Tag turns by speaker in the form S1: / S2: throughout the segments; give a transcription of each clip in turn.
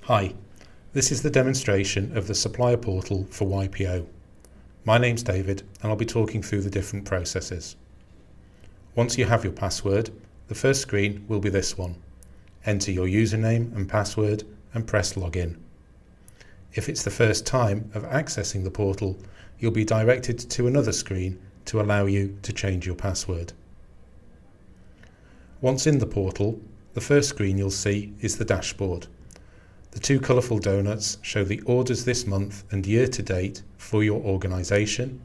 S1: Hi, this is the demonstration of the supplier portal for YPO. My name's David and I'll be talking through the different processes. Once you have your password, the first screen will be this one. Enter your username and password and press login. If it's the first time of accessing the portal, you'll be directed to another screen to allow you to change your password. Once in the portal, the first screen you'll see is the dashboard. The two colourful donuts show the orders this month and year to date for your organisation,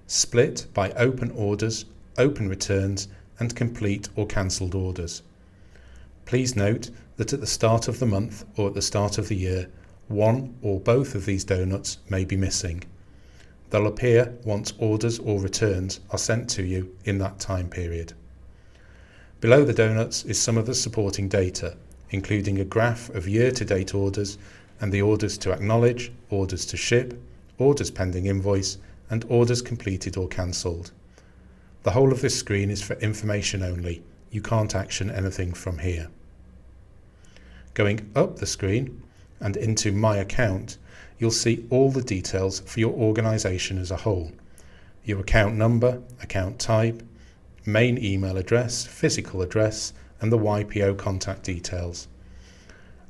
S1: split by open orders, open returns and complete or cancelled orders. Please note that at the start of the month or at the start of the year, one or both of these donuts may be missing. They'll appear once orders or returns are sent to you in that time period. Below the donuts is some of the supporting data, including a graph of year-to-date orders and the orders to acknowledge, orders to ship, orders pending invoice, and orders completed or cancelled. The whole of this screen is for information only. You can't action anything from here. Going up the screen and into My Account, you'll see all the details for your organisation as a whole. Your account number, account type, main email address, physical address, and the YPO contact details.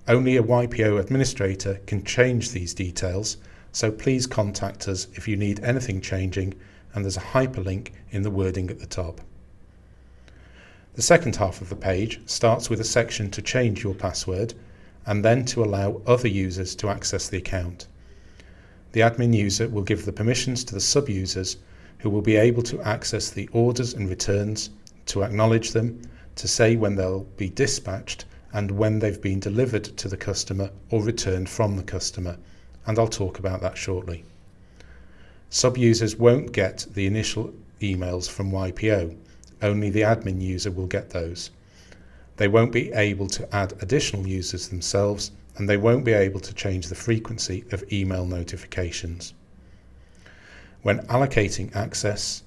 S1: Only a YPO administrator can change these details, so please contact us if you need anything changing, and there's a hyperlink in the wording at the top. The second half of the page starts with a section to change your password and then to allow other users to access the account. The admin user will give the permissions to the sub-users who will be able to access the orders and returns, to acknowledge them, to say when they'll be dispatched and when they've been delivered to the customer or returned from the customer, and I'll talk about that shortly. Sub-users won't get the initial emails from YPO, only the admin user will get those. They won't be able to add additional users themselves, and they won't be able to change the frequency of email notifications. When allocating access,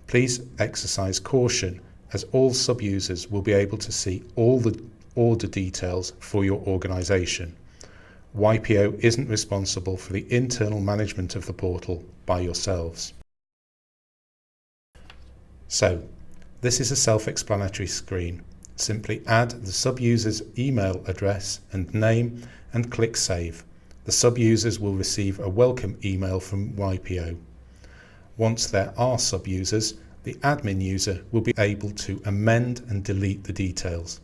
S1: please exercise caution, as all sub-users will be able to see all the order details for your organisation. YPO isn't responsible for the internal management of the portal by yourselves. So, this is a self-explanatory screen. Simply add the sub-user's email address and name and click Save. The sub-users will receive a welcome email from YPO. Once there are sub-users, the admin user will be able to amend and delete the details.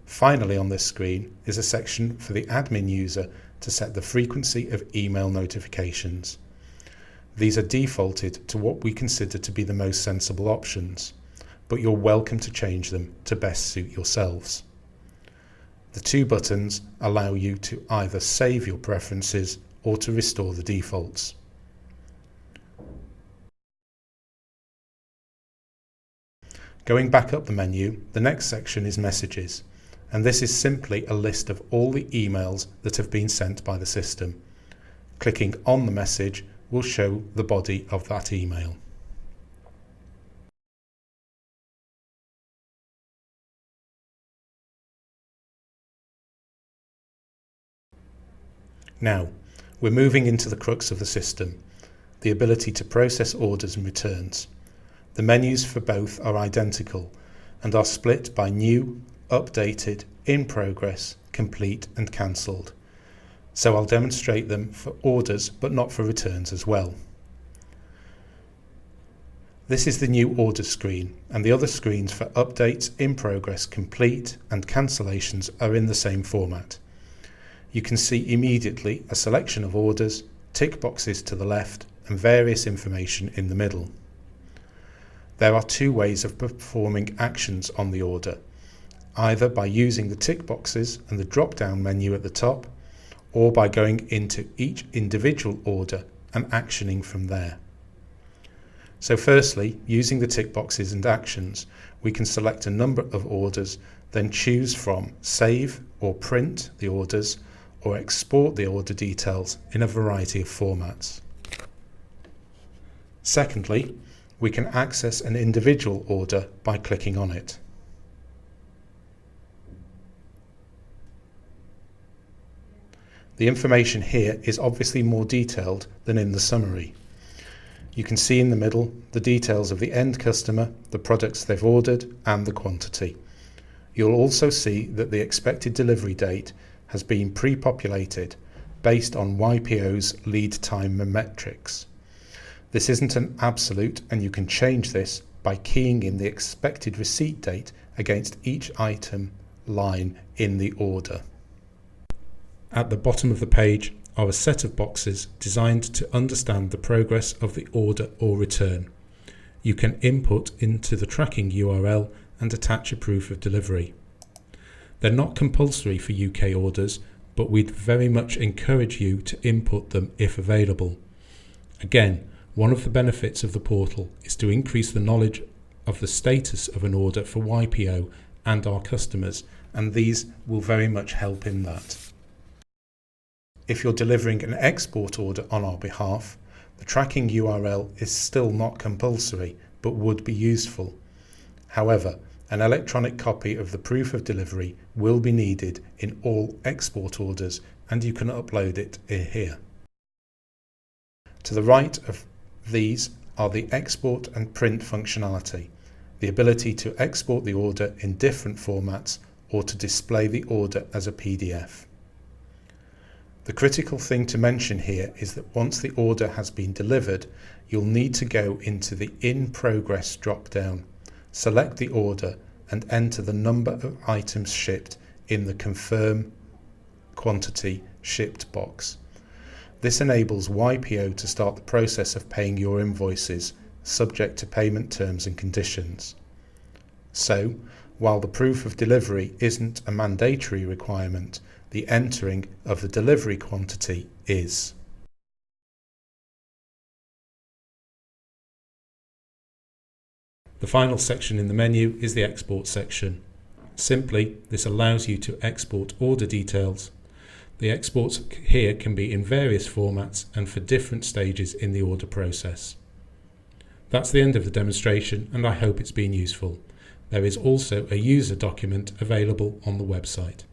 S1: Finally on this screen is a section for the admin user to set the frequency of email notifications. These are defaulted to what we consider to be the most sensible options, but you're welcome to change them to best suit yourselves. The two buttons allow you to either save your preferences or to restore the defaults. Going back up the menu, the next section is Messages, and this is simply a list of all the emails that have been sent by the system. Clicking on the message will show the body of that email. Now, we're moving into the crux of the system, the ability to process orders and returns. The menus for both are identical and are split by new, updated, in progress, complete and cancelled. So I'll demonstrate them for orders but not for returns as well. This is the new order screen, and the other screens for updates, in progress, complete and cancellations are in the same format. You can see immediately a selection of orders, tick boxes to the left and various information in the middle. There are two ways of performing actions on the order, either by using the tick boxes and the drop-down menu at the top, or by going into each individual order and actioning from there. So firstly, using the tick boxes and actions, we can select a number of orders, then choose from Save or Print the orders, or export the order details in a variety of formats. Secondly, we can access an individual order by clicking on it. The information here is obviously more detailed than in the summary. You can see in the middle the details of the end customer, the products they've ordered, and the quantity. You'll also see that the expected delivery date has been pre-populated based on YPO's lead time metrics. This isn't an absolute, and you can change this by keying in the expected receipt date against each item line in the order. At the bottom of the page are a set of boxes designed to understand the progress of the order or return. You can input into the tracking URL and attach a proof of delivery. They're not compulsory for UK orders, but we'd very much encourage you to input them if available. Again, one of the benefits of the portal is to increase the knowledge of the status of an order for YPO and our customers, and these will very much help in that. If you're delivering an export order on our behalf, the tracking URL is still not compulsory, but would be useful. However, an electronic copy of the proof of delivery will be needed in all export orders, and you can upload it here. To the right of these are the export and print functionality, the ability to export the order in different formats or to display the order as a PDF. The critical thing to mention here is that once the order has been delivered, you'll need to go into the In Progress drop-down, select the order and enter the number of items shipped in the Confirm Quantity Shipped box. This enables YPO to start the process of paying your invoices, subject to payment terms and conditions. So, while the proof of delivery isn't a mandatory requirement, the entering of the delivery quantity is. The final section in the menu is the export section. Simply, this allows you to export order details. The exports here can be in various formats and for different stages in the order process. That's the end of the demonstration, and I hope it's been useful. There is also a user document available on the website.